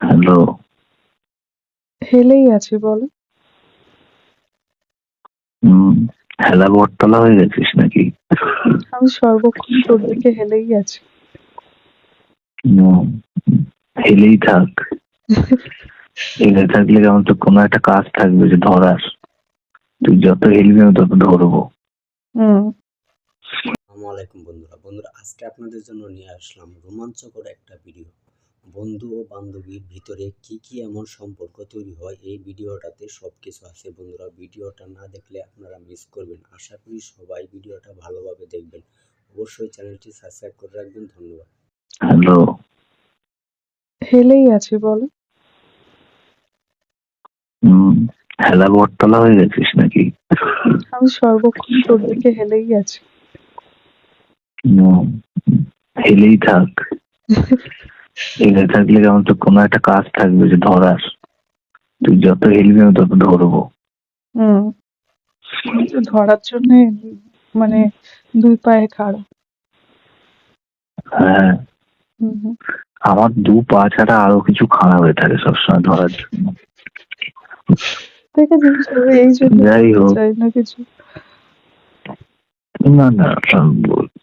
Hello. Hale আছি বলো। হেলা বটতলা হয়ে গেছিস নাকি? আমি সর্বক্ষণ তোর দিকে হেলেই আছি। হুম, হেলেই থাক। হেলে থাকলে কেমন তো কোনো একটা কাজ থাকবে যে ধরার। তুই যত হেলবি আমি তত ধরবো। হুম। আসসালামু আলাইকুম বন্ধুরা আজকে আপনাদের জন্য নিয়ে আসলাম রোমাঞ্চকর একটা ভিডিও। বন্ধু ও বান্ধবীর ভিতরে কি কি এমন সম্পর্ক তৈরি হয় এই ভিডিওটাতে সবকিছু আছে বন্ধুরা। ভিডিওটা না দেখলে আপনারা মিস করবেন। আশা করি সবাই ভিডিওটা ভালোভাবে দেখবেন। অবশ্যই চ্যানেলটি সাবস্ক্রাইব করে রাখবেন। ধন্যবাদ। হ্যালো। হেলেই আছি বলো। হেলা বটতলা হয়ে গেছিস নাকি? আমি সর্বক্ষণ তোর দিকে হেলেই আছি। হেলেই থাক। হেলে থাকলে কেমন তো কোনো একটা কাজ থাকবে যে ধরার। তুই যত হেলবি আমি তত ধরবো। হুম। কিন্তু ধরার জন্য মানে দুই পায়ে খাড়া। হ্যাঁ, হুম হুম। আমার দু পা ছাড়া আরো কিছু খাড়া হয়ে থাকে সবসময় ধরার জন্য। দেখেছিস তবে এই জন্য যাই হোক, চাই না কিছু। না না,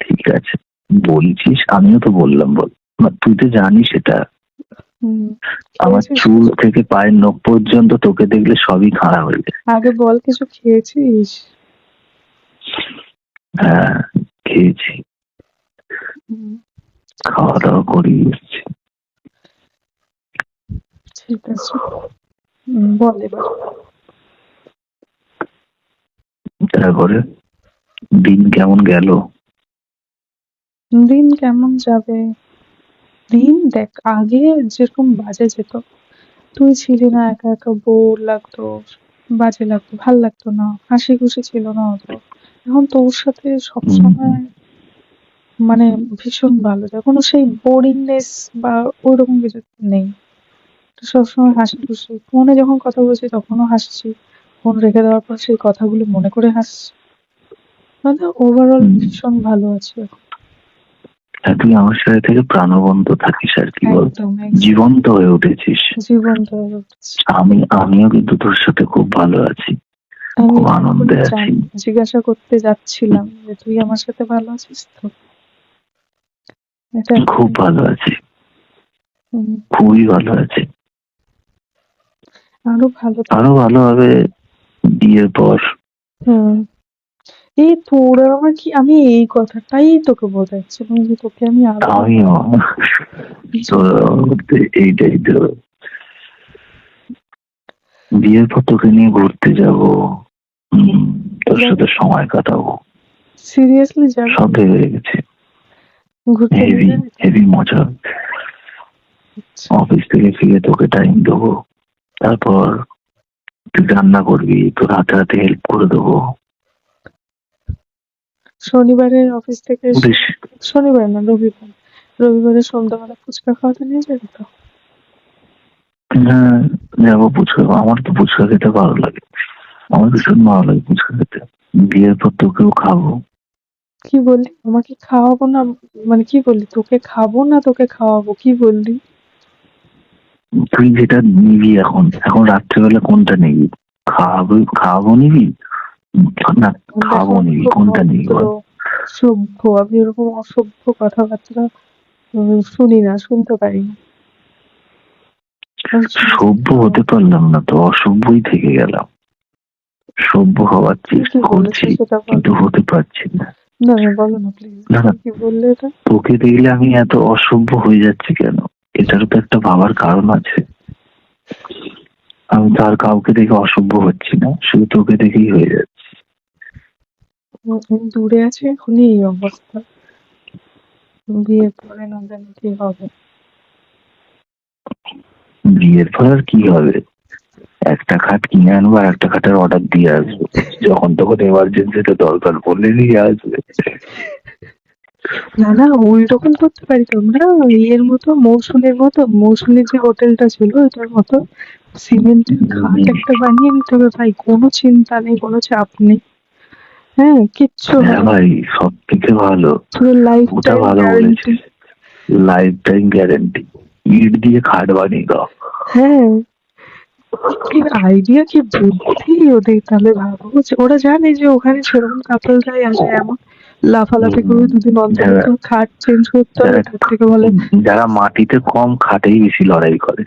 ঠিক আছে বলছিস, আমিও তো বললাম বল। না, তুই তো জানিস এটা। হুম। আমার খেয়েছিস চুল কিছু? থেকে পায়ের নখ পর্যন্ত তোকে দেখলে সবই খাড়া হয়ে যায়। আগে বল কিছু খেয়েছিস? হ্যাঁ, খেয়েছি। হুম। খাওয়া দাওয়া করি এসছি। ঠিক আছে। বল এবার। তারপরে দিন কেমন গেল? দিন কেমন যাবে? দিন দেখ, আগে যেরকম বাজে যেত, তুই ছিলি না, একা একা বোর লাগতো, বাজে লাগতো, ভাল লাগতো না, হাসি খুশি ছিল না অত। এখন তোর সাথে উম, সবসময় মানে ভীষণ ভালো যায়, কোনো সেই বোরিংনেস বা ওইরকম কিছু নেই। তো সবসময় হাসি খুশি, ফোনে যখন কথা বলছি তখনও হাসছি, ফোন রেখে দেওয়ার পর সেই কথাগুলো মনে করে হাসছি। মানে ওভারঅল উম, ভীষণ ভালো আছি এখন। তুই আমার সাথে থেকে প্রাণবন্ত থাকিস আর কি বল। একদম একদম। জীবন্ত হয়ে উঠেছিস। জীবন্ত হয়ে উঠেছি। আমিও কিন্তু তোর সাথে খুব ভালো আছি। আমি খুব এখনই আনন্দে আছি। জিজ্ঞাসা করতে যাচ্ছিলাম যে তুই আমার সাথে ভালো আছিস তো। এটা খুব এখনই। ভালো আছি। হুম। খুবই ভালো আছি। আরো ভালো আরো থাকবি। ভালো হবে বিয়ের পর। হুম। এই তোর আর আমার কি, আমি এই কথাটাই তোকে বোঝাচ্ছিলাম যে তোকে আমি আরো ভালো। আমিও তোর এইটাই তো। বিয়ের পর তোকে নিয়ে ঘুরতে যাব। তোর সাথে সময় কাটাবো। সিরিয়াসলি যাবি? সব ভেবে গেছে। ঘুরতে নিয়ে হেভি যাবি তো? হেভি মজা। আচ্ছা। অফিস থেকে ফিরে তোকে টাইম দেবো। তারপর তুই রান্না করবি, তোর হাতে হাতে হেল্প করে দেবো। শনিবারে অফিস থেকে এসে, বেশ। শনিবার না রবিবার, রবিবারে সন্ধ্যাবেলা ফুচকা খাওয়াতে নিয়ে যাবি তো? হ্যাঁ, যাবো ফুচকা। আমার তো ফুচকা খেতে ভালো লাগে। আমার ভীষণ ভালো লাগে ফুচকা খেতে। বিয়ের পর তোকেও খাবো। কি বললি আমাকে খাওয়াবো না? মানে কি বললি, তোকে খাবো না তোকে খাওয়াবো, কি বললি? তুই যেটা নিবি, এখন এখন রাত্রেবেলা কোনটা নিবি? খাওয়াবো, খাওয়াবো নিবি না দেখো খাবো আমি নিবি, খুব কোনটা নিবি ভদ্র, বল? সভ্য, আমি এরকম অসভ্য কথাবার্তা শুনি না, শুনতে পারি না। আমি সভ্য হতে পারলাম না তো, অসভ্যই থেকে গেলাম। সভ্য হওয়ার তুমি কি চেষ্টা বলেছো করছি, সেটা বলো। কিন্তু হতে পারছি না। না না, বলো না প্লিজ, না না, তুমি কি বললে এটা? তোকে দেখলে আমি এত অসভ্য হয়ে যাচ্ছি কেন? এটারও তো একটা ভাবার কারণ আছে। আমি তার কাউকে দেখে অসভ্য হচ্ছি না, শুধু তোকে দেখেই হয়ে যাচ্ছে। আমি দূরে আছি এখনই এই অবস্থা, বিয়ের পরে না জানি কি হবে। বিয়ের পর আর কি হবে? একটা খাট কিনে আনবো আর একটা খাটের অর্ডার দিয়ে আসবো। যখন তখন এমার্জেন্সিতে দরকার পড়লে নিয়ে আসবে। না না, ওই রকম করতে পারি তো আমরা, ইয়ের মতো, মৌসুমীর মতো, মৌসুমীর যে হোটেলটা ছিল ওটার মতো সিমেন্টের খাট একটা বানিয়ে নিতে হবে ভাই, কোনো চিন্তা নেই, কোনো চাপ নেই। হ্যাঁ, কিচ্ছু হ্যাঁ হবে না। ভাই, সব থেকে ভালো। পুরো লাইফ ওটা টাইম ভালো গ্যারান্টি। বলেছিস। Life time guarantee. ইট দিয়ে খাট বানিয়ে দাও। হ্যাঁ, কি আইডিয়া, কি বুদ্ধি ওদের! তাহলে ভাবো যে ওরা জানে যে ওখানে সেরকম কাপলরাই আসে, এমন লাফালাফি করে দুদিন অন্তর যারা অন্তর খাট চেঞ্জ করতে হবে, যারা তার থেকে বলে যারা মাটিতে কম খাটেই বেশি লড়াই করে,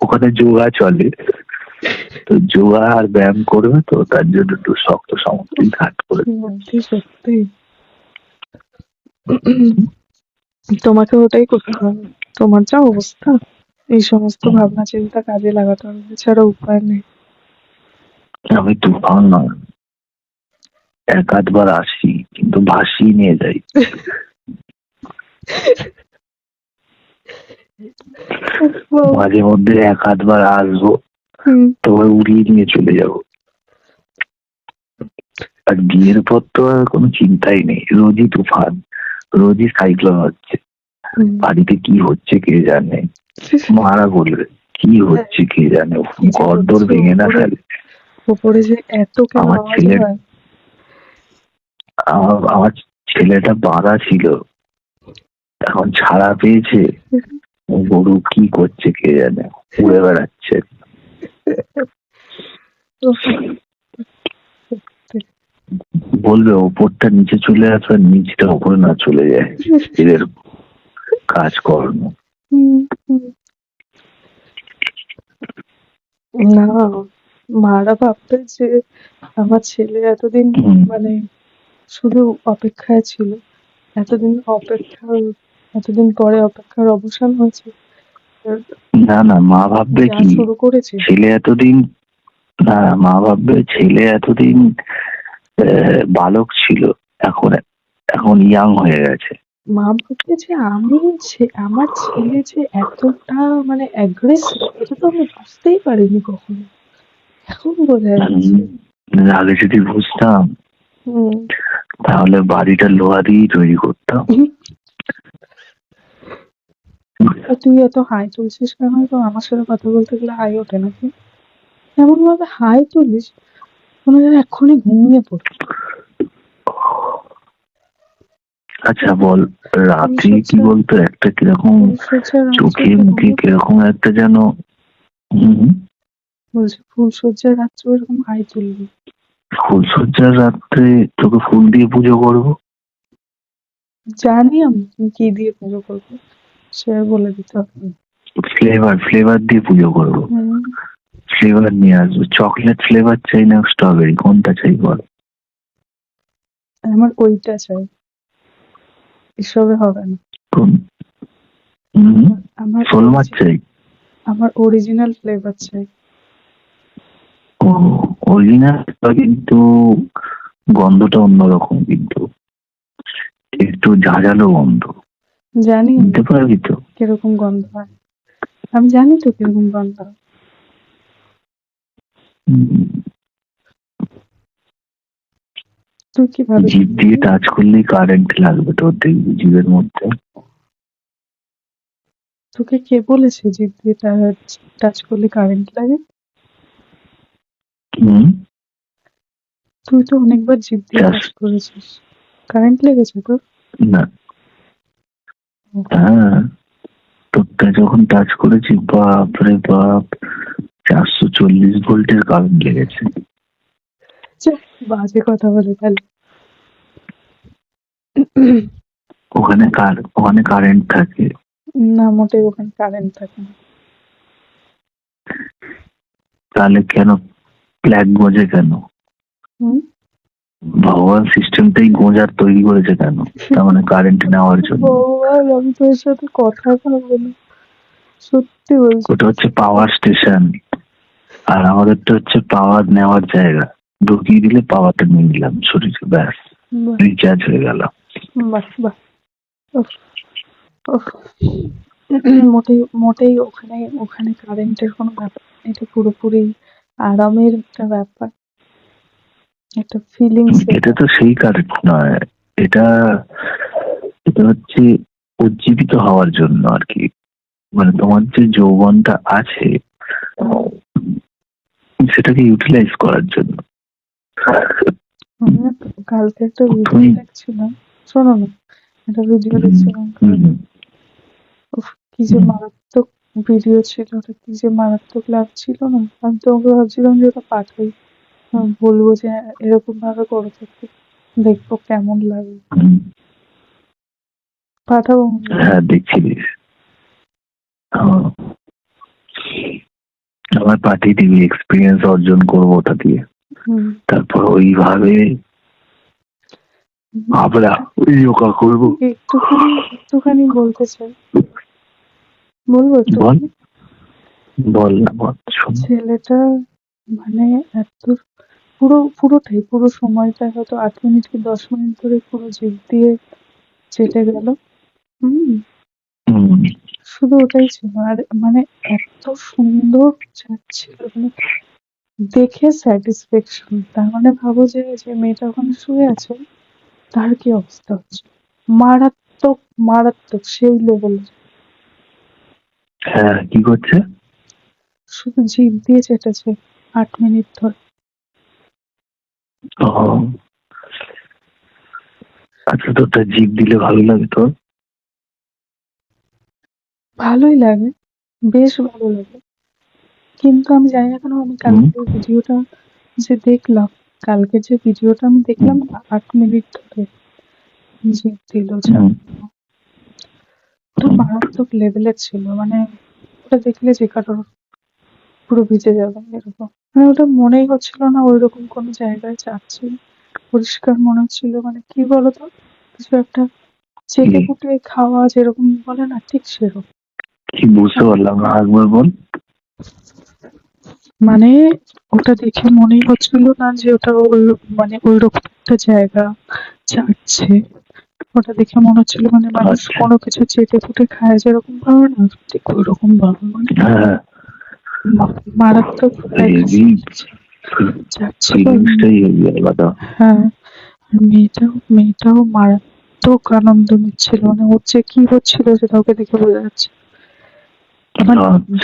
ওখানে যোগা চলে, তো যোগা আর ব্যায়াম করবে, তো তার জন্য একটু শক্ত সামগ্রী ঘাট করে। সত্যি সত্যি তোমাকে ওটাই করতে হবে। তোমার যা অবস্থা, এই সমস্ত ভাবনা চিন্তা কাজে লাগাতে হবে, এছাড়া উপায় নেই। আমি তুফান নয়, এক আধবার আসি কিন্তু ভাসিয়ে নিয়ে যাই। মাঝে মধ্যে এক আধবার আসবো, হুম, তবে উড়িয়ে নিয়ে চলে যাবো। আর বিয়ের পর তো আর কোনো চিন্তাই নেই, রোজই তুফান, রোজই সাইক্লোন হচ্ছে, হুম। বাড়িতে কি হচ্ছে কে জানে, মারা বলবে কি হচ্ছে কে জানে, কি যে ঘরদোর হচ্ছে ভেঙে না ওপরে, ফেলে। ওপরে যে এত কেন আমার আওয়াজ ছেলে হয়! আমার ছেলেটা বাঁধা ছিল, এখন ছাড়া পেয়েছে, গরু কি করছে কে জানে, উড়ে বেড়াচ্ছে। উফ, বলবে ওপরটা নিচে চলে আসবে, আর নিচটা ওপরে না চলে যায়, এদের কাজকর্ম। হুম, হুম। না, মারা ভাববে যে আমার ছেলে এতদিন হুম। মানে শুধু অপেক্ষায় ছিল, এতদিন অপেক্ষা, এতদিন পরে অপেক্ষার অবসান হয়েছে। এবার না না, মা ভাববে যা কি, শুরু করেছে, ছেলে এতদিন, না মা ভাববে ছেলে এতদিন বালক ছিল, এখন এখন ইয়াং হয়ে গেছে। মা ভাববে যে আমি আমার ছেলে যে এতটা মানে অ্যাগ্রেসিভ, এটা তো আমি বুঝতেই পারিনি কখনো, এখন বোঝা যাচ্ছে। আগে যদি বুঝতাম হুম। তাহলে বাড়িটা লোহা দিয়েই তৈরি করতাম। আর তুই এত হাই তুলছিস কেন? তো আমার সাথে কথা বলতে গেলে হাই ওঠে নাকি? এমন ভাবে হাই তুলিস মনে হয় এক্ষুনি ঘুমিয়ে পড়বি। আচ্ছা বল, রাতে কি ফুলশয্যা, বলতো একটা কিরকম ফুলশয্যা রাত্রে চোখে মুখে এরকম, কিরকম একটা যেন, হুম, বলছি ফুলশয্যার রাত্রে এরকম হাই তুলবি? ফুলসজ্জার রাত্রে তোকে ফুল দিয়ে পুজো করবো। জানি আমি তুমি কি দিয়ে পুজো করবো, সে আর বলে দিতে হবে না। ফ্লেভার ফ্লেভার দিয়ে পুজো করবো, হুম, ফ্লেভার নিয়ে আসবো, চকলেট ফ্লেভার চাই না স্ট্রবেরি, কোনটা চাই বল? আমার ওইটা চাই, এসবে হবে না। কোন? হুম, আমার সোলমার চাই। আমার অরিজিনাল ফ্লেভার চাই। ও, অরিজিনাল, কিন্তু গন্ধটা অন্যরকম, কিন্তু একটু ঝাঁঝালো গন্ধ, জানি আমি নিতে পারবি তো? কিরকম গন্ধ হয়, আমি জানি তো কিরকম গন্ধ হয়। হুম, তুই কি ভাবিস? জিভ দিয়ে টাচ করলেই কারেন্ট লাগবে তোর, দেখবি জিভের মধ্যে। তোকে কে বলেছে জিভ দিয়ে টাচ করলে কারেন্ট লাগে? হুম, তুই তো অনেকবার জিভ দিয়ে টাচ just- করেছিস, কারেন্ট লেগেছে তোর? না, হ্যাঁ, তোরটা যখন টাচ করেছি, বাপ রে বাপ, 440 ভোল্টের কারেন্ট লেগেছে। ছ্যা, বাজে কথা বলে তাহলে। ওখানে কারেন্ট থাকে। না, মোটেই ওখানে কারেন্ট থাকে না। তাহলে কেন ফ্ল্যাগ গোজে কেন? হুম? ভগবান সিস্টেমটাই গোঁজার তৈরি করেছে কেন? তার মানে কারেন্ট নেওয়ার জন্য। ভগবান, আমি তোর সাথে কথা বলবো না, সত্যি বলছি। ওটা হচ্ছে পাওয়ার স্টেশন, আর আমাদেরটা হচ্ছে পাওয়ার নেওয়ার জায়গা। ঢুকিয়ে দিলে পাওয়ারটা নিয়ে নিলাম শরীরে, ব্যাস বাহ, রিচার্জ হয়ে গেল। বাহ, বাহ। উফ, উফ। মোটেই মোটেই ওখানে ওখানে কারেন্টের কোনো ব্যাপার না। এটা পুরোপুরি আরামের একটা ব্যাপার, একটা ফিলিংস এর এটা তো সেই কারেন্ট নয়, এটা এটা হচ্ছে উজ্জীবিত হওয়ার জন্য আর কি, মানে তোমার যে যৌবনটা আছে সেটাকে ইউটিলাইজ করার জন্য। কালকে একটা ভিডিও তুমি- দেখছিলাম, শোনো না, একটা ভিডিও দেখছিলাম হুম, কালকে। উফ, কি যে মারাত্মক ভিডিও ছিল, ওটা কি যে মারাত্মক লাগছিল না, আমি তো ওকে ভাবছিলাম যে ওটা পাঠাই, আমি বলবো যে এরকম ভাবে করে থাকতে, দেখবো কেমন লাগে। হুম, পাঠাবো। হ্যাঁ দেখছিলিস। হ্যাঁ, আমার পাঠিয়ে দিবি, এক্সপিরিয়েন্স অর্জন করবো ওটা দিয়ে। হুম। তারপর ওইভাবে আমরা যোগা করবো। একটুখানি বলতে চাই, বলবো একটু? বল বল না, বল শোন। ছেলেটা মানে এত পুরো সময়টা হয়তো 8 মিনিট কি 10 মিনিট ধরে পুরো জিভ দিয়ে চেটে গেল। হুম। হুম, শুধু ওটাই ছিল, আর মানে এত সুন্দর যাচ্ছিল, মানে দেখে স্যাটিসফ্যাকশন। তার মানে ভাবো যে যে মেয়েটা ওখানে শুয়ে আছে, তার কি অবস্থা হচ্ছে, মারাত্মক মারাত্মক সেই লেভেলের। হ্যাঁ কি করছে? শুধু জিভ দিয়ে চেটেছে 8 মিনিট ধরে। ও আচ্ছা, তোরটা জিভ দিলে ভালো লাগে তোর? ভালোই লাগে, বেশ ভালো লাগে, কিন্তু আমি জানি না কেন আমি কালকে ভিডিওটা যে দেখলাম, কালকে যে ভিডিওটা আমি দেখলাম 8 মিনিট ধরে জিভ দিল হুম, ওটা মারাত্মক লেভেলের ছিল, মানে ওটা দেখলে যে কারোর পুরো ভিজে যাবে এরকম। মানে ওটা মনেই হচ্ছিল না ওইরকম কোনো জায়গায় যাচ্ছি, পরিষ্কার মনে হচ্ছিল মানে কি বলতো, কিছু একটা চেটে পুটে খাওয়া যেরকম বলে না, ঠিক সেরকম। কি বুঝতে পারলাম না, একবার বল। মানে ওটা দেখে মনেই হচ্ছিল না যে ওটা মানে ওইরকম একটা জায়গা যাচ্ছে। ওটা দেখে মনে হচ্ছিল মানে মানুষ আচ্ছা। কোনো কিছু চেটে পুটে খায় যেরকম ভাবে না, ঠিক ওইরকম ভাবে, মানে হ্যাঁ, মারাত্মক হেভি যাচ্ছিল। ফিলিংসটাই হেভি আলাদা। হ্যাঁ, আর মেয়েটাও মারাত্মক আনন্দ নিচ্ছিল, মানে ওর যে কি হচ্ছিল সেটা ওকে দেখে বোঝা যাচ্ছে। মানে আচ্ছা।